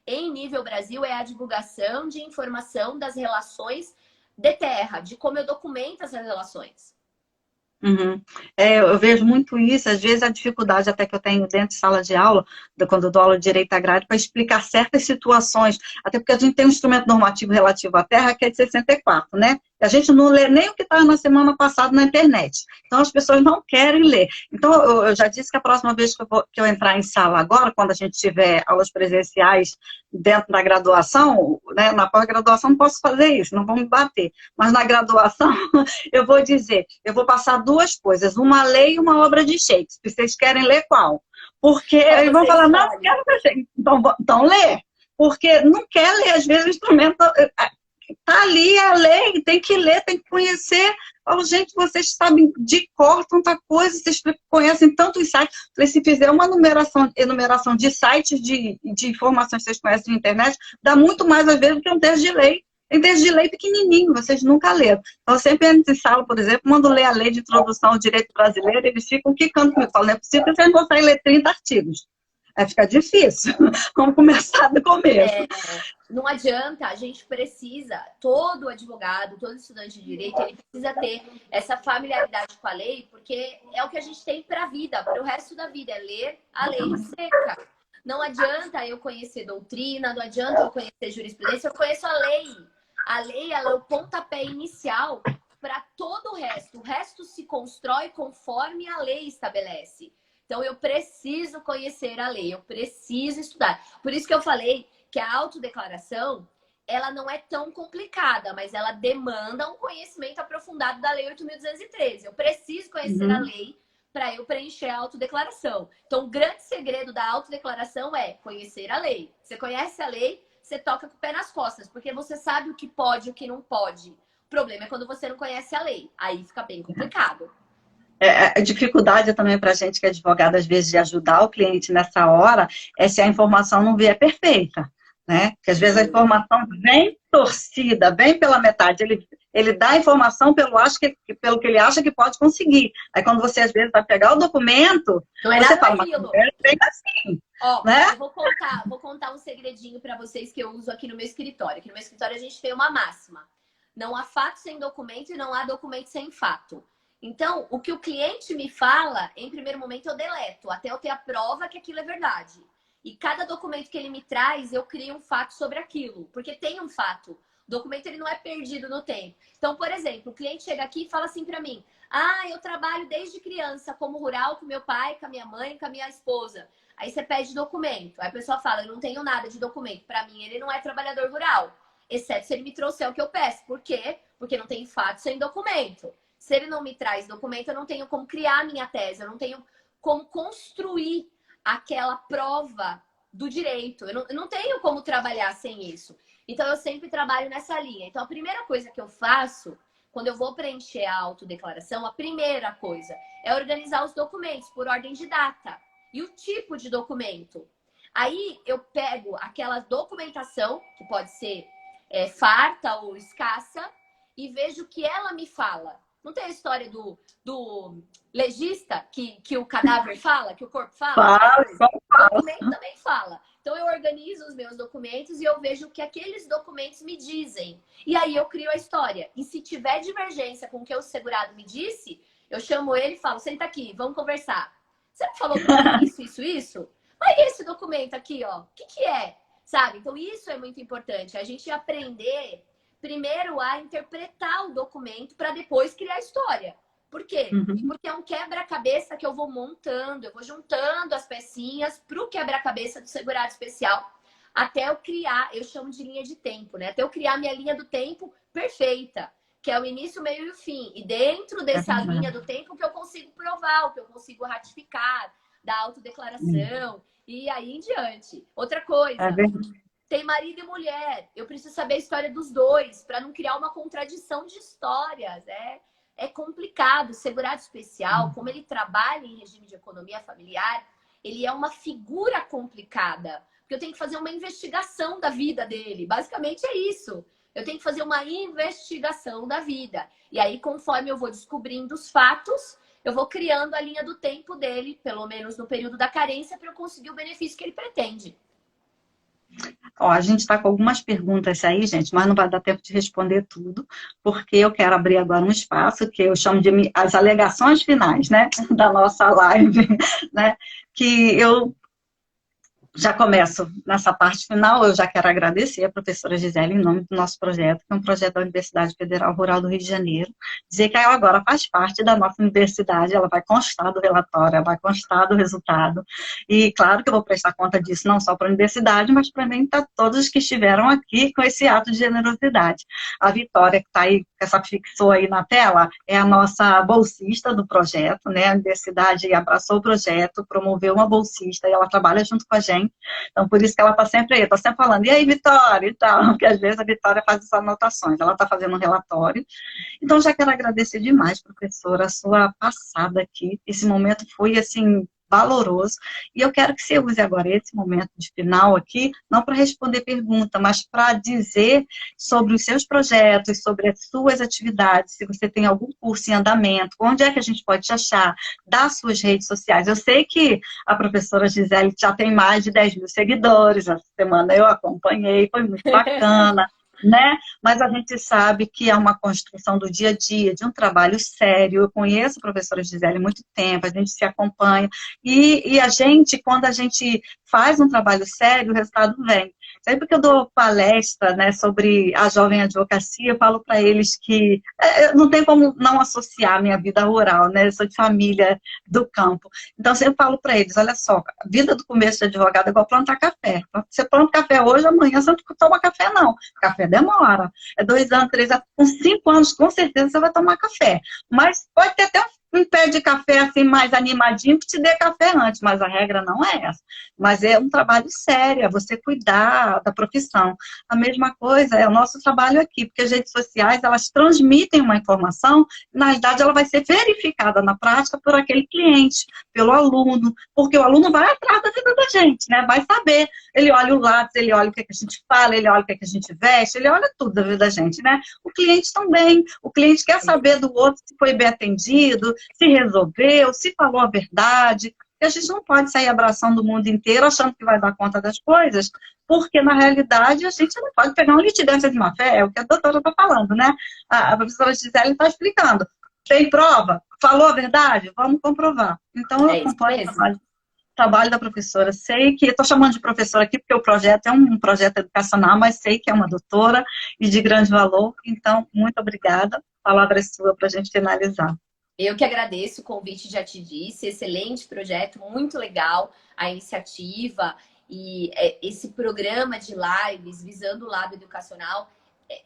em nível Brasil é a divulgação de informação das relações de terra, de como eu documento essas relações. Uhum. Eu vejo muito isso, às vezes a dificuldade até que eu tenho dentro de sala de aula, quando eu dou aula de direito agrário, para explicar certas situações, até porque a gente tem um instrumento normativo relativo à terra que é de 64, né? A gente não lê nem o que estava na semana passada na internet. Então, as pessoas não querem ler. Então, eu já disse que a próxima vez que eu entrar em sala agora, quando a gente tiver aulas presenciais dentro da graduação, né, na pós-graduação não posso fazer isso, não vão me bater. Mas na graduação, eu vou dizer, eu vou passar 2 coisas, uma lei e uma obra de Shakespeare. Vocês querem ler qual? Porque eles vão falar, não, não quero ver Shakespeare. Então lê. Porque não quer ler, às vezes o instrumento tá ali, a lei, tem que ler, tem que conhecer. Falo, gente, vocês sabem de cor tanta coisa, vocês conhecem tantos sites. Falei, se fizer uma enumeração de sites de informações que vocês conhecem na internet, dá muito mais, às vezes, do que um texto de lei. Tem texto de lei pequenininho, vocês nunca leram. Então, eu sempre entro em sala, por exemplo, mando ler a lei de introdução ao direito brasileiro, eles ficam quicando comigo. Falam, não é possível que vocês não conseguem ler 30 artigos. Aí fica difícil. Vamos começar do começo. Não adianta, a gente precisa, todo advogado, todo estudante de direito, ele precisa ter essa familiaridade com a lei, porque é o que a gente tem para a vida, para o resto da vida, é ler a lei seca. Não adianta eu conhecer doutrina, não adianta eu conhecer jurisprudência, eu conheço a lei. A lei, ela é o pontapé inicial para todo o resto. O resto se constrói conforme a lei estabelece. Então, eu preciso conhecer a lei, eu preciso estudar. Por isso que eu falei que a autodeclaração, ela não é tão complicada, mas ela demanda um conhecimento aprofundado da Lei 8.213. Eu preciso conhecer a lei para eu preencher a autodeclaração. Então, o grande segredo da autodeclaração é conhecer a lei. Você conhece a lei, você toca com o pé nas costas, porque você sabe o que pode e o que não pode. O problema é quando você não conhece a lei. Aí fica bem complicado. A dificuldade também para a gente que é advogada, às vezes, de ajudar o cliente nessa hora, é se a informação não vier perfeita, né? Porque às vezes a informação vem torcida, vem pela metade, ele dá a informação pelo que ele acha que pode conseguir. Aí quando você, às vezes, vai pegar o documento, não é você nada fala, aquilo. mas é assim. Ó, né? eu vou contar um segredinho para vocês que eu uso aqui no meu escritório. Aqui no meu escritório a gente tem uma máxima. Não há fato sem documento e não há documento sem fato. Então, o que o cliente me fala, em primeiro momento eu deleto, até eu ter a prova que aquilo é verdade. E cada documento que ele me traz, eu crio um fato sobre aquilo, porque tem um fato. O documento ele não é perdido no tempo. Então, por exemplo, o cliente chega aqui e fala assim para mim: ah, eu trabalho desde criança como rural com meu pai, com a minha mãe, com a minha esposa. Aí você pede documento. Aí a pessoa fala: eu não tenho nada de documento. Para mim, ele não é trabalhador rural, exceto se ele me trouxer o que eu peço. Por quê? Porque não tem fato sem documento. Se ele não me traz documento, eu não tenho como criar a minha tese, eu não tenho como construir aquela prova do direito. Eu não tenho como trabalhar sem isso. Então, eu sempre trabalho nessa linha. Então, a primeira coisa que eu faço, quando eu vou preencher a autodeclaração, a primeira coisa é organizar os documentos por ordem de data e o tipo de documento. Aí, eu pego aquela documentação, que pode ser farta ou escassa, e vejo o que ela me fala. Não tem a história do legista que o cadáver fala, que o corpo fala? O documento também fala. Então, eu organizo os meus documentos e eu vejo o que aqueles documentos me dizem. E aí, eu crio a história. E se tiver divergência com o que o segurado me disse, eu chamo ele e falo: senta aqui, vamos conversar. Você não falou pra mim isso? Mas esse documento aqui, ó, o que é? Sabe? Então, isso é muito importante. A gente aprender primeiro a interpretar o documento para depois criar a história. Por quê? Porque é um quebra-cabeça que eu vou montando, eu vou juntando as pecinhas para o quebra-cabeça do segurado especial, até eu criar, eu chamo de linha de tempo, né? Até eu criar minha linha do tempo perfeita. que é o início, o meio e o fim. E dentro dessa linha do tempo que eu consigo provar, o que eu consigo ratificar, da autodeclaração e aí em diante. Outra coisa, tem marido e mulher. Eu preciso saber a história dos dois para não criar uma contradição de histórias. É complicado. Segurado especial, como ele trabalha em regime de economia familiar, ele é uma figura complicada. Porque eu tenho que fazer uma investigação da vida dele. Basicamente é isso. Eu tenho que fazer uma investigação da vida. E aí, conforme eu vou descobrindo os fatos, eu vou criando a linha do tempo dele, pelo menos no período da carência, para eu conseguir o benefício que ele pretende. Ó, a gente está com algumas perguntas aí, gente, mas não vai dar tempo de responder tudo, porque eu quero abrir agora um espaço que eu chamo de as alegações finais, né, da nossa live, né, que eu já começo nessa parte final. Eu já quero agradecer a professora Gisele em nome do nosso projeto, que é um projeto da Universidade Federal Rural do Rio de Janeiro. Dizer que ela agora faz parte da nossa universidade, ela vai constar do relatório, ela vai constar do resultado. E claro que eu vou prestar conta disso não só para a universidade, mas também para todos que estiveram aqui com esse ato de generosidade. A Vitória, que está aí, que essa fixou aí na tela, é a nossa bolsista do projeto, né? A universidade abraçou o projeto, promoveu uma bolsista e ela trabalha junto com a gente. Então, por isso que ela está sempre aí, está sempre falando, e aí, Vitória, e tal, porque às vezes a Vitória faz essas anotações, ela está fazendo um relatório. Então, já quero agradecer demais, professora, a sua passada aqui. Esse momento foi, assim, valoroso, e eu quero que você use agora esse momento de final aqui, não para responder pergunta, mas para dizer sobre os seus projetos, sobre as suas atividades, se você tem algum curso em andamento, onde é que a gente pode te achar, das suas redes sociais. Eu sei que a professora Gisele já tem mais de 10 mil seguidores, essa semana eu acompanhei, foi muito bacana, né? Mas a gente sabe que é uma construção do dia a dia, de um trabalho sério. Eu conheço a professora Gisele há muito tempo, a gente se acompanha, e a gente, quando a gente faz um trabalho sério, o resultado vem. Sempre que eu dou palestra, né, sobre a jovem advocacia, eu falo para eles que não tem como não associar a minha vida rural, né? Eu sou de família do campo. Então, eu sempre falo para eles, olha só, a vida do começo de advogado é igual plantar café. Você planta café hoje, amanhã você não toma café, não. Café demora. É 2 anos, 3 anos, com 5 anos, com certeza você vai tomar café. Mas pode ter até um pé de café assim mais animadinho que te dê café antes, mas a regra não é essa. Mas é um trabalho sério, é você cuidar da profissão. A mesma coisa é o nosso trabalho aqui, porque as redes sociais, elas transmitem uma informação, na realidade ela vai ser verificada na prática por aquele cliente, pelo aluno, porque o aluno vai atrás da vida da gente, né? Vai saber. Ele olha o lápis, ele olha o que a gente fala, ele olha o que a gente veste, ele olha tudo da vida da gente, né? O cliente também. O cliente quer saber do outro se foi bem atendido, se resolveu, se falou a verdade. E a gente não pode sair abraçando o mundo inteiro achando que vai dar conta das coisas, porque na realidade a gente não pode pegar uma litigância de má fé, é o que a doutora está falando, né? A professora Gisele está explicando. Tem prova? Falou a verdade? Vamos comprovar. Então, eu acompanho o trabalho da professora. Sei que, estou chamando de professora aqui porque o projeto é um projeto educacional, mas sei que é uma doutora e de grande valor. Então, muito obrigada. A palavra é sua para a gente finalizar. Eu que agradeço o convite, já te disse. Excelente projeto, muito legal a iniciativa e esse programa de lives visando o lado educacional.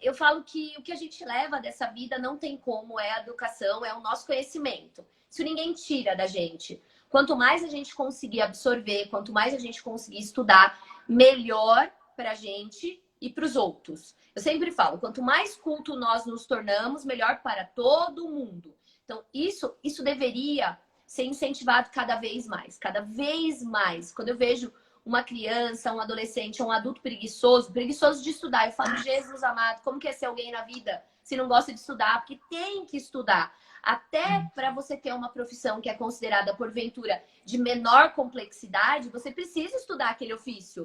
Eu falo que o que a gente leva dessa vida não tem como, é a educação, é o nosso conhecimento. Isso ninguém tira da gente. Quanto mais a gente conseguir absorver, quanto mais a gente conseguir estudar, melhor para a gente e para os outros. Eu sempre falo, quanto mais culto nós nos tornamos, melhor para todo mundo. Então, isso deveria ser incentivado cada vez mais, cada vez mais. Quando eu vejo uma criança, um adolescente, um adulto preguiçoso de estudar, eu falo, Jesus amado, como que é ser alguém na vida se não gosta de estudar? Porque tem que estudar. Até para você ter uma profissão que é considerada, porventura, de menor complexidade, você precisa estudar aquele ofício.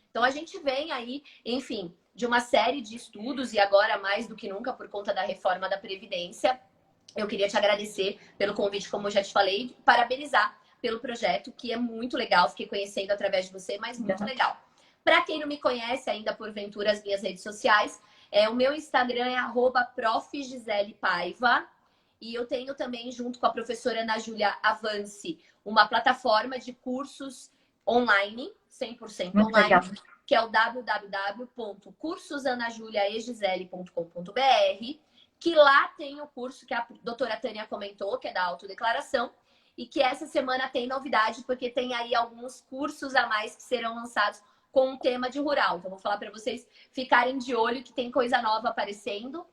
Então, a gente vem aí, enfim, de uma série de estudos, e agora mais do que nunca por conta da reforma da Previdência. Eu queria te agradecer pelo convite, como eu já te falei, parabenizar pelo projeto, que é muito legal. Fiquei conhecendo através de você, mas muito legal. Para quem não me conhece ainda, porventura, as minhas redes sociais, o meu Instagram é @profgiselepaiva. E eu tenho também, junto com a professora Ana Júlia Avance, uma plataforma de cursos online, 100% Muito online, legal. que é o www.cursosanajuliaegisele.com.br, que lá tem o curso que a doutora Tânia comentou, que é da autodeclaração, e que essa semana tem novidade, porque tem aí alguns cursos a mais que serão lançados com um tema de rural. Então, vou falar para vocês ficarem de olho que tem coisa nova aparecendo.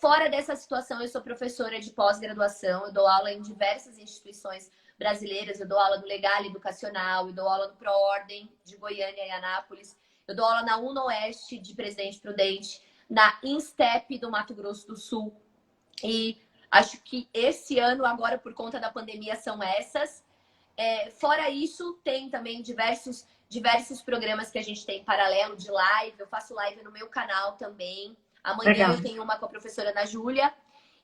Fora dessa situação, eu sou professora de pós-graduação, eu dou aula em diversas instituições brasileiras, eu dou aula no Legal Educacional, eu dou aula no ProOrdem de Goiânia e Anápolis, eu dou aula na UnoOeste de Presidente Prudente, na Instep do Mato Grosso do Sul. E acho que esse ano, agora por conta da pandemia, são essas. Fora isso, tem também diversos programas que a gente tem em paralelo de live. Eu faço live no meu canal também. Amanhã Legal. eu tenho uma com a professora Ana Júlia.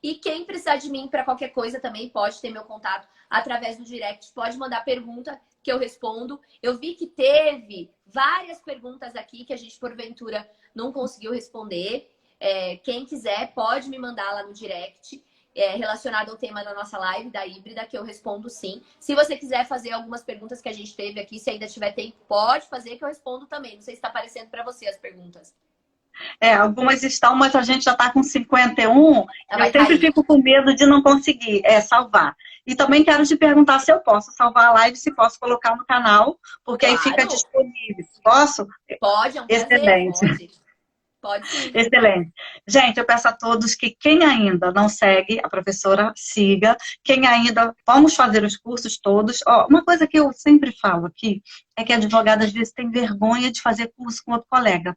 E quem precisar de mim para qualquer coisa também pode ter meu contato através do direct. Pode mandar pergunta que eu respondo. Eu vi que teve várias perguntas aqui que a gente, porventura, não conseguiu responder. Quem quiser pode me mandar lá no direct. Relacionado ao tema da nossa live, da híbrida, que eu respondo sim. Se você quiser fazer algumas perguntas que a gente teve aqui, se ainda tiver tempo, pode fazer que eu respondo também. Não sei se está aparecendo para você as perguntas. Algumas estão, mas a gente já está com 51. Ela vai Eu sempre cair. fico com medo de não conseguir salvar. E também quero te perguntar se eu posso salvar a live, se posso colocar no canal, porque aí fica Claro. disponível. Posso? Pode, é um prazer. Excelente. Pode sim. Excelente. Gente, eu peço a todos que quem ainda não segue a professora, siga. Quem ainda, vamos fazer os cursos todos. Uma coisa que eu sempre falo aqui é que a advogada às vezes tem vergonha de fazer curso com outro colega.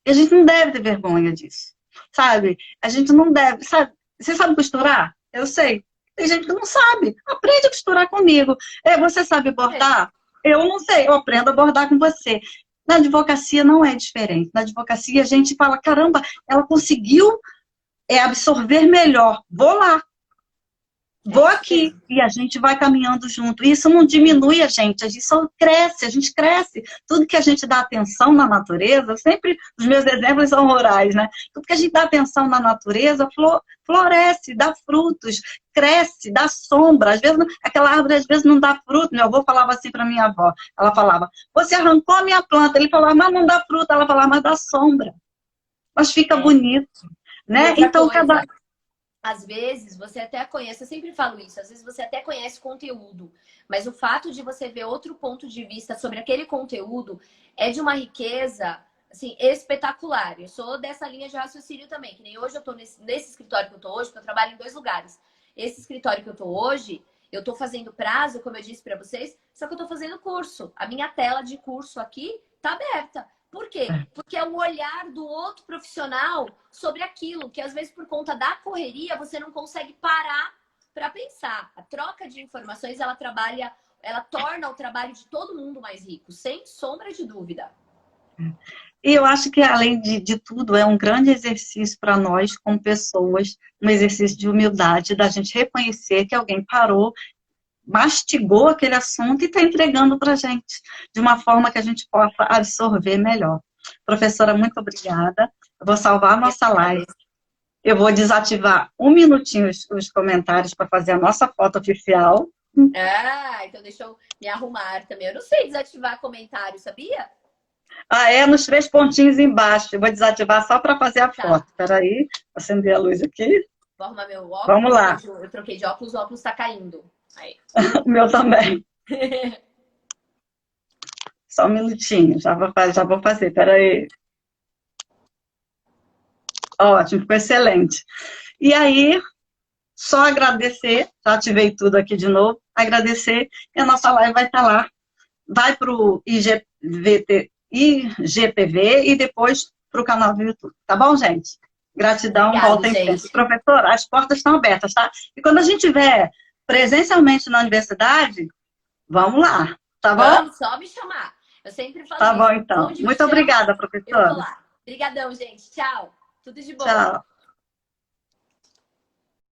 E a gente não deve ter vergonha disso, sabe? A gente não deve, sabe? Você sabe costurar? Eu sei. Tem gente que não sabe. Aprende a costurar comigo. Você sabe bordar? Eu não sei. Eu aprendo a bordar com você. Na advocacia não é diferente. Na advocacia a gente fala, caramba, ela conseguiu absorver melhor. Vou lá. Vou aqui. E a gente vai caminhando junto. E isso não diminui a gente só cresce, a gente cresce. Tudo que a gente dá atenção na natureza, sempre os meus exemplos são rurais, né? Tudo que a gente dá atenção na natureza floresce, dá frutos, cresce, dá sombra. Às vezes, aquela árvore às vezes não dá fruto. Meu avô falava assim para minha avó. Ela falava, você arrancou a minha planta. Ele falava, mas não dá fruto. Ela falava, mas dá sombra. Mas fica bonito, né? Então, Às vezes, você até conhece, eu sempre falo isso, às vezes você até conhece conteúdo, mas o fato de você ver outro ponto de vista sobre aquele conteúdo é de uma riqueza, assim, espetacular. Eu sou dessa linha de raciocínio também, que nem hoje eu tô nesse escritório que eu tô hoje, porque eu trabalho em 2 lugares. Esse escritório que eu tô hoje, eu tô fazendo prazo, como eu disse para vocês, só que eu tô fazendo curso. A minha tela de curso aqui tá aberta. Por quê? Porque é o olhar do outro profissional sobre aquilo, que às vezes por conta da correria você não consegue parar para pensar. A troca de informações, ela torna o trabalho de todo mundo mais rico, sem sombra de dúvida. E eu acho que, além de tudo, é um grande exercício para nós, como pessoas, um exercício de humildade, da gente reconhecer que alguém parou, mastigou aquele assunto e está entregando para a gente, de uma forma que a gente possa absorver melhor. Professora, muito obrigada. Eu vou salvar a nossa live. Eu vou desativar 1 minutinho os comentários para fazer a nossa foto oficial. Então deixa eu me arrumar também. Eu não sei desativar comentário, sabia? Nos 3 pontinhos embaixo. Eu vou desativar só para fazer a foto. Espera aí, acender a luz aqui. Vou arrumar meu óculos. Vamos lá. Eu troquei de óculos, o óculos está caindo. Aí. O meu também. Só 1 minutinho, já vou fazer, peraí. Ótimo, ficou excelente. E aí, só agradecer, já ativei tudo aqui de novo, agradecer, e a nossa live vai estar lá. Vai para o IGTV e depois para o canal do YouTube. Tá bom, gente? Gratidão, Obrigada, volta em gente. frente. Professora, as portas estão abertas, tá? E quando a gente estiver presencialmente na universidade, vamos lá, tá bom? Vamos, só me chamar. Eu sempre falo Tá isso. bom, então. Onde Muito me chama, obrigada, eu professora. vou lá. Obrigadão, gente. Tchau. Tudo de bom. Tchau.